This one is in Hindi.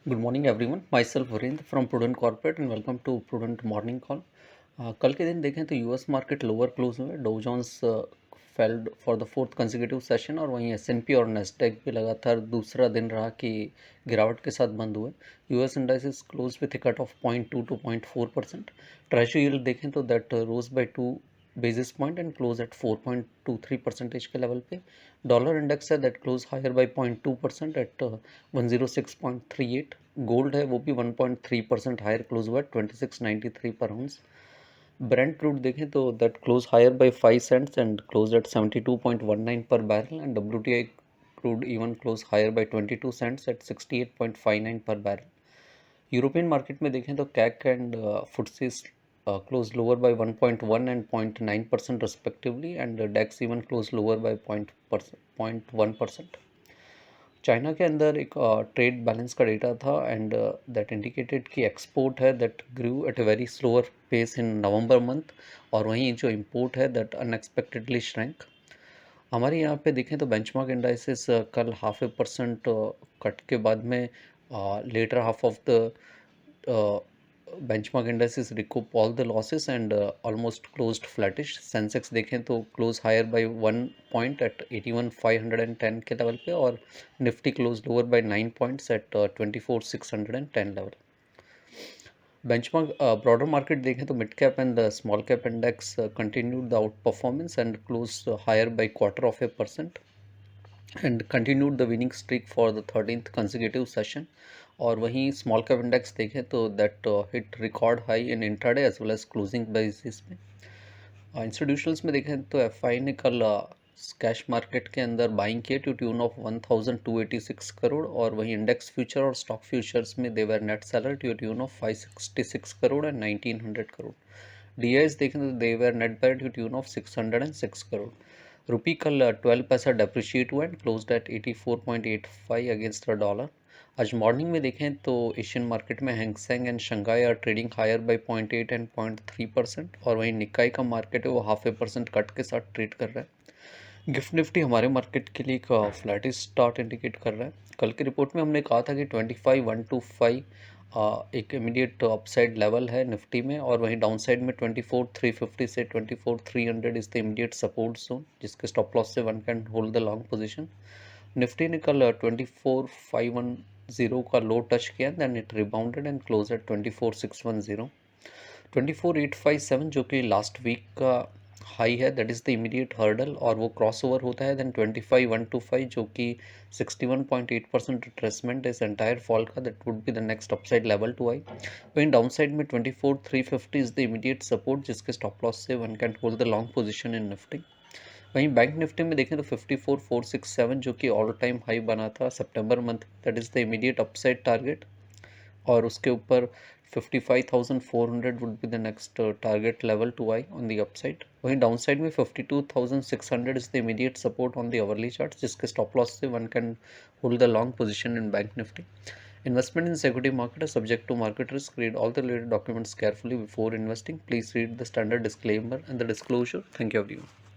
Good morning everyone, myself Virendra from Prudent Corporate and welcome to Prudent morning call. कल के दिन देखें तो यूएस मार्केट लोअर क्लोज हुए। Dow Jones failed for the fourth consecutive session और वहीं एसएनपी और नेस्डैक भी लगातार दूसरा दिन रहा कि गिरावट के साथ बंद हुए। US indices close with a cut of 0.2 to 0.4%। Treasury yield देखें तो that rose by 2 basis point and close at 4.23 percentage के लेवल पे। डॉलर इंडेक्स है that close higher by 0.2% at 106.38। Gold है वो भी 1.3% हायर क्लोज हुआ 2693 पर आउंस। ब्रेंट क्रूड देखें तो that close higher by 5 cents and close at 72.19 per barrel and WTI crude even close higher by 22 cents at 68.59 per barrel. European market में देखें तो CAC and FTSEs closed lower by 1.1 and 0.9% respectively, and DAX even closed lower by 0.1%. China के अंदर एक ट्रेड बैलेंस का डेटा था एंड दैट इंडिकेटेड कि एक्सपोर्ट है that grew at a very slower pace in November month, और वहीं जो इंपोर्ट है दैट अनएक्सपेक्टेडली श्रैंक। हमारे यहाँ पे देखें तो बेंचमार्क इंडाइसेस कल 0.5% कट के बाद में later half of the benchmark indices recoup all the losses and almost closed flattish. Sensex देखें तो close higher by 1 point at 81,510 के लेवल पे, और Nifty close lower by 9 points at 24,610 level. Benchmark broader market देखें तो mid cap and the small cap index continued the outperformance and close higher by 0.25% and continued the winning streak for the 13th consecutive session. और वहीं स्मॉल कैप इंडेक्स देखें तो that hit record high in intraday as well as closing basis में। इंस्टीट्यूशनल्स में देखें तो एफआई ने कल कैश मार्केट के अंदर बाइंग किए टू ट्यून ऑफ 1286 करोड़, और वहीं इंडेक्स फ्यूचर और स्टॉक फ्यूचर्स में they were net seller to the ऑफ 566 करोड़ एंड 1900 करोड़। डीआईएस देखें तो they were net buyer to the ऑफ 606 करोड़। रुपी कल 12 पैसा डेप्रिशिएट हुआ and closed at 84.85 against the dollar. आज मॉर्निंग में देखें तो एशियन मार्केट में Hang Seng and Shanghai are trading higher by 0.8 and 0.3%, और वहीं निकाई का मार्केट है वो 0.5% कट के साथ ट्रेड कर रहा है। गिफ्ट निफ्टी हमारे मार्केट के लिए एक फ्लैटिश स्टार्ट इंडिकेट कर रहा है। कल की रिपोर्ट में हमने कहा था कि 25,125 एक इमीडिएट अपसाइड लेवल है निफ्टी में, और वहीं डाउन साइड में 24,350 से 24,300 is the immediate support zone, जिसके स्टॉप लॉस से one can hold the long position. Nifty ने कल 24,510 का लो टच किया, then it rebounded and close at 24,610। 24,857 जो कि लास्ट वीक का हाई है, that is the immediate hurdle, और वो क्रॉस ओवर होता है देन 25,125 जो कि 61.8% रिट्रेसमेंट इस एंटायर फॉल का, that would be the next upside level to eye. वहीं डाउन साइड में 24,350 इज द इमीडिएट सपोर्ट, जिसके स्टॉप लॉस से one can hold the long position in Nifty. वहीं बैंक निफ्टी में देखें तो 54,467 जो कि ऑल टाइम हाई बना था सितंबर month, that is the immediate upside target, और उसके ऊपर 55,400 would be the next target level to eye on the upside. वहीं डाउन साइड में 52,600 is the immediate support on the hourly chart, जिसके स्टॉप लॉस से one can hold the long position in bank Nifty. Investment in security market is subject to market risk. Read all the related documents carefully before investing. Please read the standard disclaimer and the disclosure. Thank you everyone.